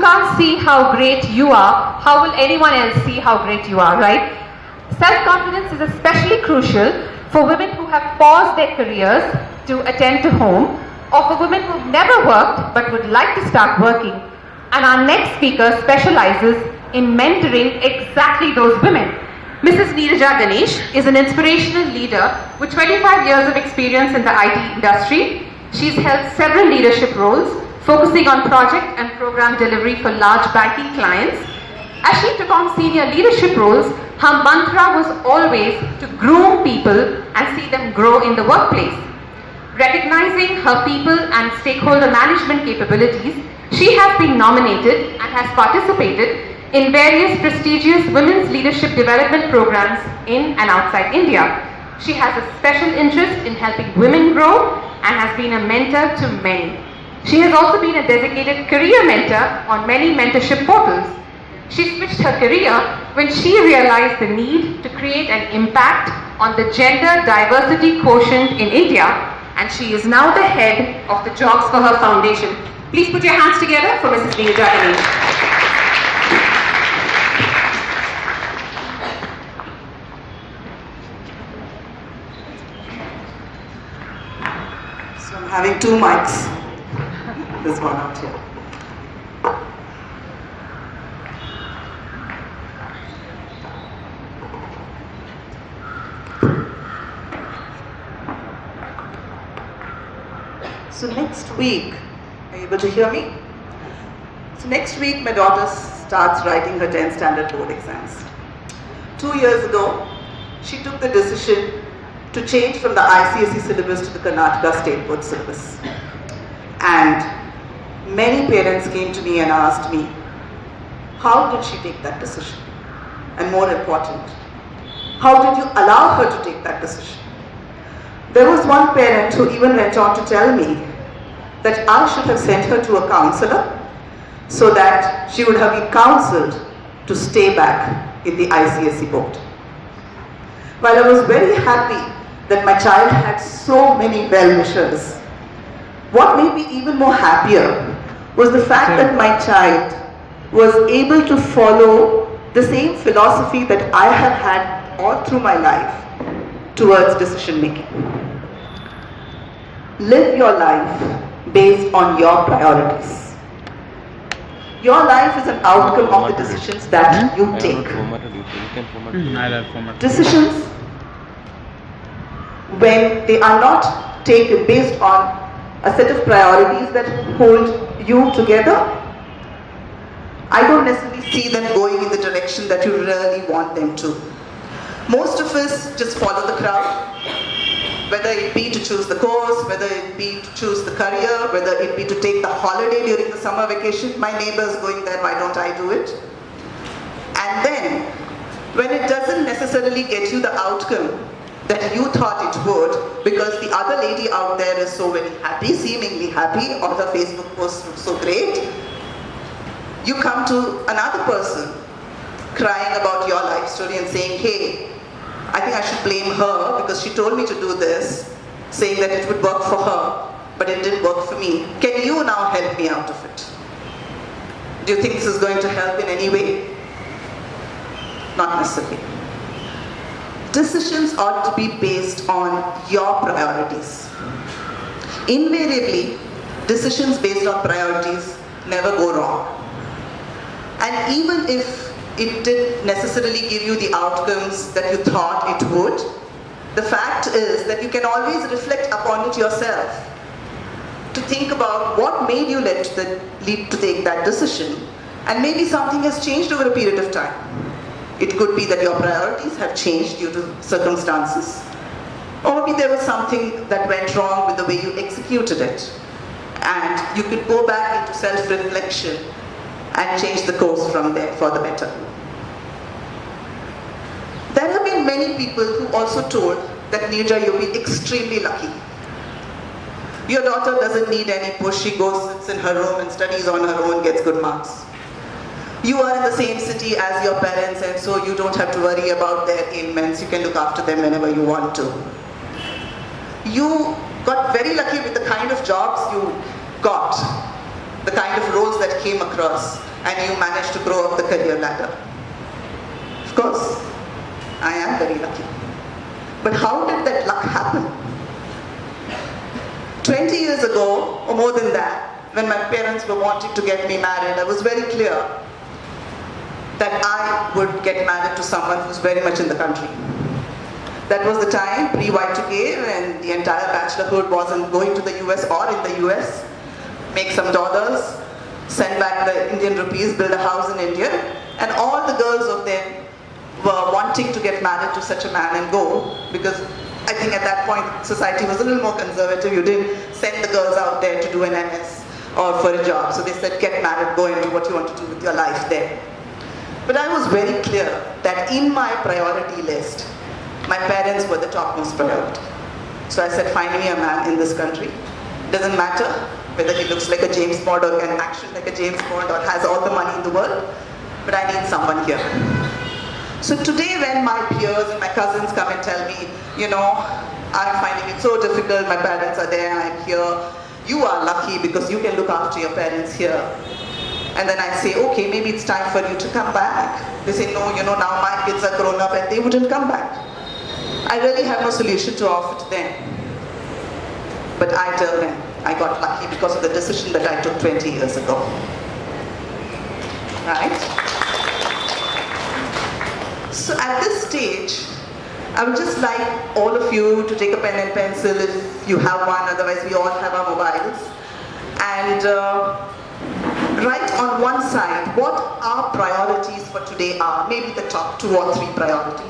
can't see how great you are, how will anyone else see how great you are, right? Self-confidence is especially crucial for women who have paused their careers to attend to home, or for women who've never worked but would like to start working. And our next speaker specializes in mentoring exactly those women. Mrs. Neeraja Ganesh is an inspirational leader with 25 years of experience in the IT industry. She's held several leadership roles, focusing on project and program delivery for large banking clients. As she took on senior leadership roles, her mantra was always to groom people and see them grow in the workplace. Recognizing her people and stakeholder management capabilities, she has been nominated and has participated in various prestigious women's leadership development programs in and outside India. She has a special interest in helping women grow and has been a mentor to many. She has also been a designated career mentor on many mentorship portals. She switched her career when she realized the need to create an impact on the gender diversity quotient in India, and she is now the head of the Jobs for Her Foundation. Please put your hands together for Mrs. Neeraja Ganesh. So I'm having two mics. There's one out here. So next week, are you able to hear me? So next week my daughter starts writing her 10th standard board exams. 2 years ago, she took the decision to change from the ICSE syllabus to the Karnataka State Board syllabus. And many parents came to me and asked me, how did she take that decision? And more important, how did you allow her to take that decision? There was one parent who even went on to tell me that I should have sent her to a counselor so that she would have been counseled to stay back in the ICSE board. While I was very happy that my child had so many well-wishers, what made me even more happier was the fact that my child was able to follow the same philosophy that I have had all through my life towards decision making. Live your life based on your priorities. Your life is an outcome of the decisions that you take. Decisions, when they are not taken based on a set of priorities that hold you together, I don't necessarily see them going in the direction that you really want them to. Most of us just follow the crowd, whether it be to choose the course, whether it be to choose the career, whether it be to take the holiday during the summer vacation. My neighbor's going there, why don't I do it? And then, when it doesn't necessarily get you the outcome that you thought it would, because the other lady out there is so very happy, seemingly happy, or her Facebook post looks so great, you come to another person crying about your life story and saying, hey, I think I should blame her because she told me to do this, saying that it would work for her, but it didn't work for me. Can you now help me out of it? Do you think this is going to help in any way? Not necessarily. Decisions ought to be based on your priorities. Invariably, decisions based on priorities never go wrong. And even if it didn't necessarily give you the outcomes that you thought it would, the fact is that you can always reflect upon it yourself to think about what made you lead to take that decision, and maybe something has changed over a period of time. It could be that your priorities have changed due to circumstances, or maybe there was something that went wrong with the way you executed it, and you could go back into self-reflection and change the course from there for the better. There have been many people who also told that, Neeraja, you'll be extremely lucky. Your daughter doesn't need any push. She goes, sits in her room and studies on her own, gets good marks. You are in the same city as your parents, and so you don't have to worry about their ailments. You can look after them whenever you want to. You got very lucky with the kind of jobs you got. the kind of roles that came across, and you managed to grow up the career ladder. Of course, I am very lucky. But how did that luck happen? 20 years ago, or more than that, when my parents were wanting to get me married, I was very clear that I would get married to someone who's very much in the country. That was the time, pre-Y2K, when the entire bachelorhood wasn't going to the US or in the US, make some dollars, send back the Indian rupees, build a house in India, and all the girls of them were wanting to get married to such a man and go, because I think at that point society was a little more conservative. You didn't send the girls out there to do an MS or for a job. So they said, get married, go and do what you want to do with your life there. But I was very clear that in my priority list, my parents were the topmost priority. So I said, find me a man in this country. Doesn't matter whether he looks like a James Bond or can action like a James Bond or has all the money in the world, but I need someone here. So today when my peers and my cousins come and tell me, you know, I'm finding it so difficult, my parents are there, I'm here, you are lucky because you can look after your parents here. And then I say, okay, maybe it's time for you to come back. They say, no, you know, now my kids are grown up and they wouldn't come back. I really have no solution to offer to them. But I tell them, I got lucky because of the decision that I took 20 years ago. Right? So at this stage, I would just like all of you to take a pen and pencil if you have one, otherwise we all have our mobiles. And write on one side what our priorities for today are, maybe the top 2 or 3 priorities.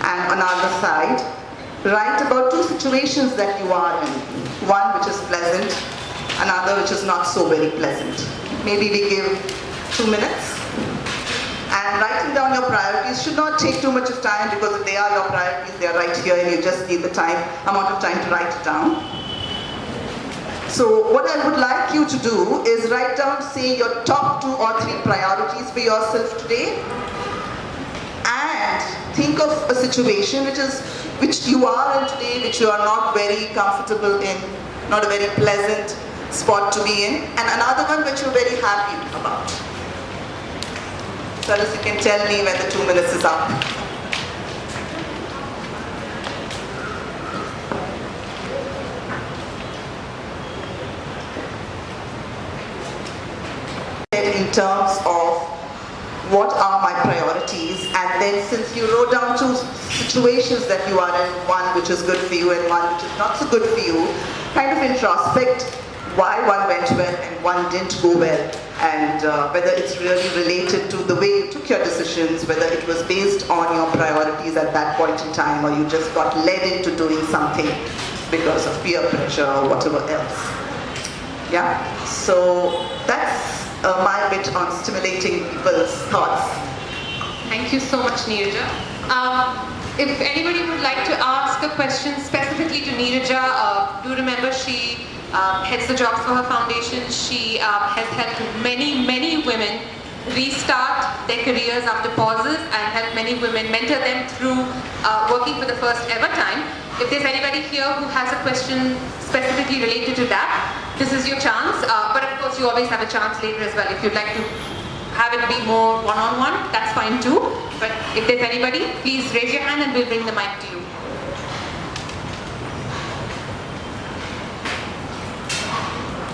And on the other side, write about 2 situations that you are in. One which is pleasant, another which is not so very pleasant. Maybe we give 2 minutes. And writing down your priorities should not take too much of time, because if they are your priorities, they are right here and you just need the amount of time to write it down. So what I would like you to do is write down, say, your top 2 or 3 priorities for yourself today. And think of a situation which you are in today, which you are not very comfortable in, not a very pleasant spot to be in, and another one which you're very happy about. So as you can tell me when the 2 minutes is up. In terms of what are my priorities, and then since you wrote down 2 situations that you are in, one which is good for you and one which is not so good for you, kind of introspect why one went well and one didn't go well, and whether it's really related to the way you took your decisions, whether it was based on your priorities at that point in time, or you just got led into doing something because of peer pressure or whatever else. Yeah, so that's my bit on stimulating people's thoughts. Thank you so much, Neeraja. If anybody would like to ask a question specifically to Neeraja, do remember she heads the jobs for her foundation. She has helped many, many women restart their careers after pauses and help many women, mentor them through working for the first ever time. If there's anybody here who has a question specifically related to that, this is your chance. But of course, you always have a chance later as well. If you'd like to have it be more one-on-one, that's fine too. But if there's anybody, please raise your hand and we'll bring the mic to you.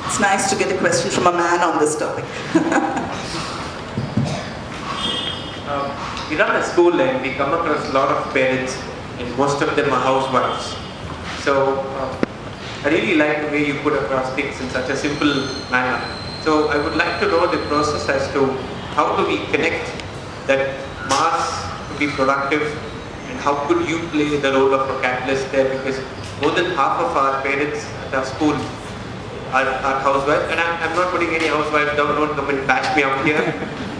It's nice to get a question from a man on this topic. We run a school and we come across a lot of parents, and most of them are housewives. So I really like the way you put across things in such a simple manner. So I would like to know the process as to how do we connect that mass to be productive, and how could you play the role of a catalyst there, because more than half of our parents at our school are housewives, and I'm not putting any housewives down, don't come and bash me up here.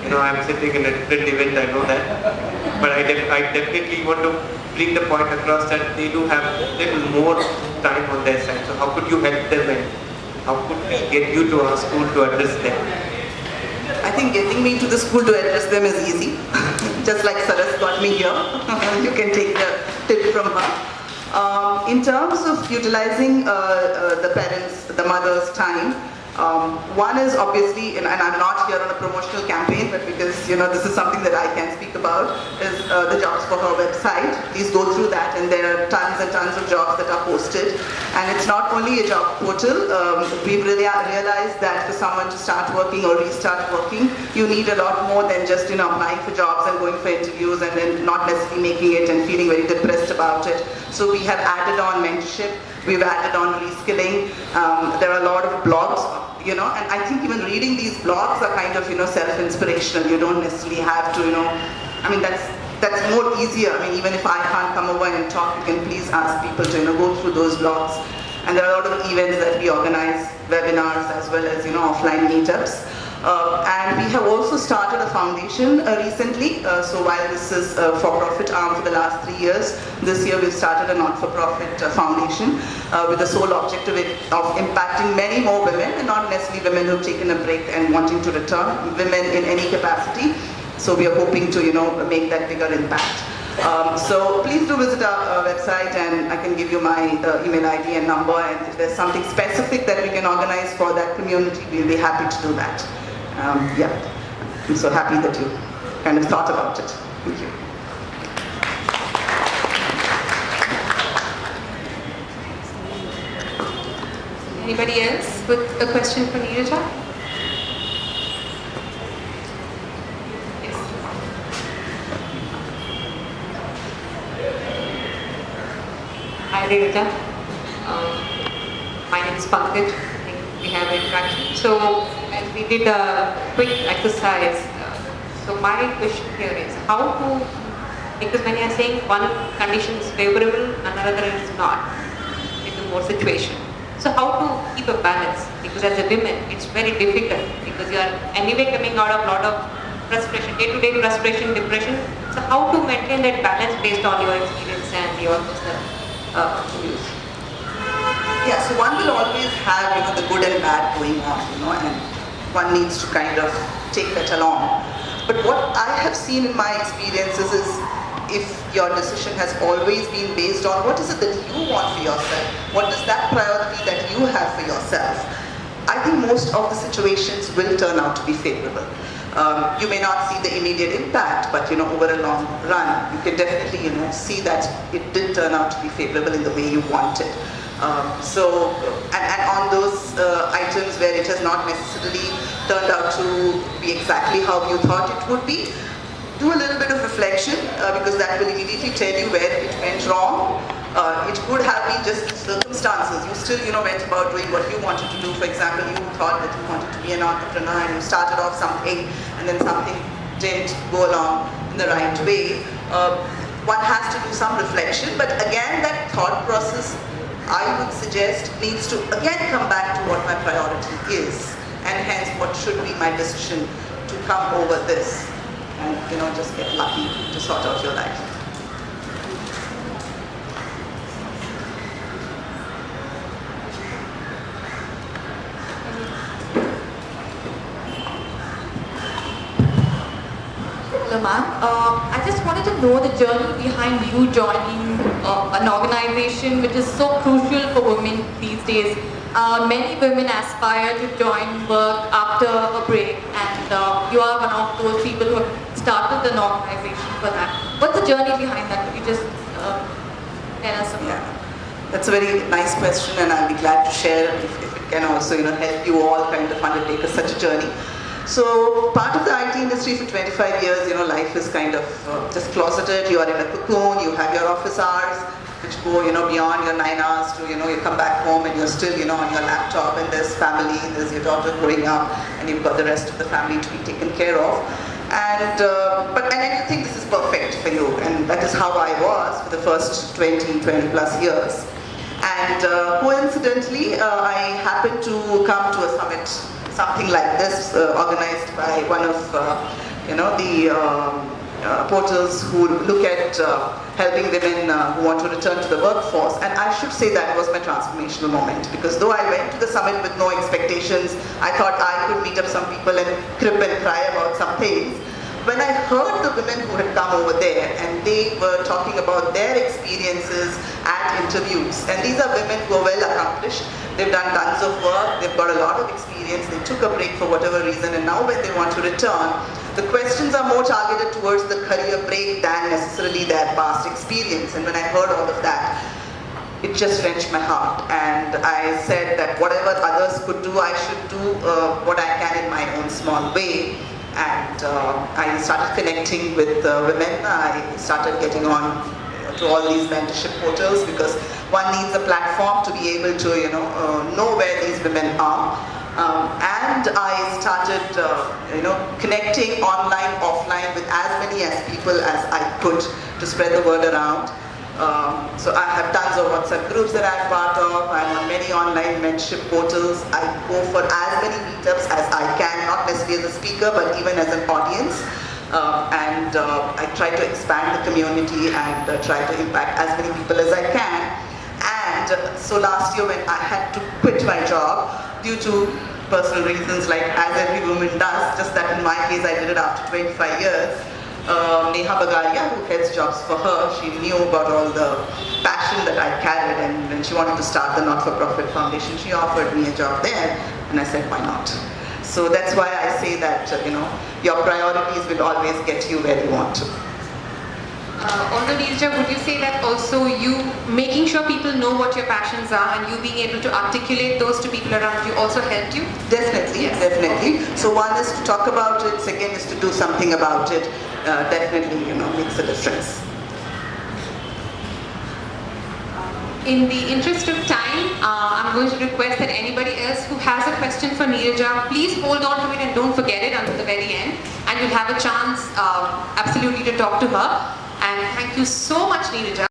You know, I'm sitting in a different event, I know that. But I definitely want to bring the point across that they do have a little more time on their side. So how could you help them, and how could we get you to our school to address them? I think getting me to the school to address them is easy. Just like Saras got me here. You can take the tip from her. In terms of utilizing the parents, the mother's time, One is obviously, and I'm not here on a promotional campaign, but because this is something that I can speak about, is the jobs for her website. Please go through that, and there are tons and tons of jobs that are posted. And it's not only a job portal. We've really realized that for someone to start working or restart working, you need a lot more than just applying for jobs and going for interviews and then not necessarily making it and feeling very depressed about it. So we have added on mentorship. We've added on reskilling. There are a lot of blogs, and I think even reading these blogs are kind of, self-inspirational. You don't necessarily have to, that's more easier. Even if I can't come over and talk, you can please ask people to, go through those blogs. And there are a lot of events that we organize, webinars as well as, offline meetups. And we have also started a foundation recently. So while this is a for-profit arm for the last 3 years, this year we've started a not-for-profit foundation with the sole objective of impacting many more women, and not necessarily women who've taken a break and wanting to return, women in any capacity. So we are hoping to, make that bigger impact. So please do visit our website, and I can give you my email ID and number, and if there's something specific that we can organize for that community, we'll be happy to do that. I'm so happy that you kind of thought about it. Thank you. Anybody else with a question for Neeraja? Yes. Hi Neeraja. My name is Pankaj. I think we have interaction. So as we did a quick exercise, so my question here is how to, because when you are saying one condition is favorable, another is not, in the more situation. So how to keep a balance? Because as a woman, it's very difficult because you are anyway coming out of a lot of frustration, day-to-day frustration, depression. So how to maintain that balance based on your experience and your personal views? Yeah, so one will always have the good and bad going on, and one needs to kind of take that along. But what I have seen in my experiences is if your decision has always been based on what is it that you want for yourself, what is that priority that you have for yourself, I think most of the situations will turn out to be favorable. You may not see the immediate impact, but over a long run, you can definitely see that it did turn out to be favorable in the way you wanted. And on those items where it has not necessarily turned out to be exactly how you thought it would be, do a little bit of reflection because that will immediately tell you where it went wrong. It could have been just circumstances. You still, went about doing what you wanted to do. For example, you thought that you wanted to be an entrepreneur and you started off something and then something didn't go along in the right way. One has to do some reflection, but again, that thought process, I would suggest, needs to again come back to what my priority is, and hence what should be my decision to come over this and just get lucky to sort out your life. Hello ma'am, I just wanted to know the journey behind you joining an organization which is so crucial for women these days. Many women aspire to join work after a break, and you are one of those people who have started an organization for that. What's the journey behind that? Could you just tell us about that? That's a very nice question, and I'll be glad to share if it can also help you all kind of undertake such a journey. So part of the IT industry for 25 years, life is kind of just closeted. You are in a cocoon, you have your office hours, which go, beyond your 9 hours to, you come back home and you're still, on your laptop, and there's family, there's your daughter growing up, and you've got the rest of the family to be taken care of. And then you think this is perfect for you, and that is how I was for the first 20 plus years. And coincidentally, I happened to come to a summit, something like this, organized by one of the portals who look at helping women who want to return to the workforce. And I should say that was my transformational moment, because though I went to the summit with no expectations, I thought I could meet up some people and crib and cry about some things. When I heard the women who had come over there and they were talking about their experiences at interviews, and these are women who are well accomplished, They've done tons of work, they've got a lot of experience, they took a break for whatever reason, and now when they want to return, the questions are more targeted towards the career break than necessarily their past experience. And when I heard all of that, it just wrenched my heart, and I said that whatever others could do, I should do what I can in my own small way. And I started connecting with women. I started getting on to all these mentorship portals because one needs a platform to be able to know where these women are. And I started connecting online, offline with as many people as I could to spread the word around. So I have tons of WhatsApp groups that I'm part of. I'm on many online mentorship portals. I go for as many meetups as I can, not necessarily as a speaker, but even as an audience. And I try to expand the community and try to impact as many people as I can. And so last year when I had to quit my job due to personal reasons, like as every woman does, just that in my case I did it after 25 years. Neeraja, who heads jobs for her, she knew about all the passion that I carried, and when she wanted to start the not-for-profit foundation, she offered me a job there, and I said, why not? So that's why I say that, your priorities will always get you where you want to. Also, Neeraja, would you say that also you making sure people know what your passions are and you being able to articulate those to people around you also helped you? Definitely, yes. Definitely. So one is to talk about it, second is to do something about it. Definitely, makes a difference. In the interest of time, I'm going to request that anybody else who has a question for Neeraja, please hold on to it and don't forget it until the very end. And you'll have a chance absolutely to talk to her. And thank you so much, Neeraja.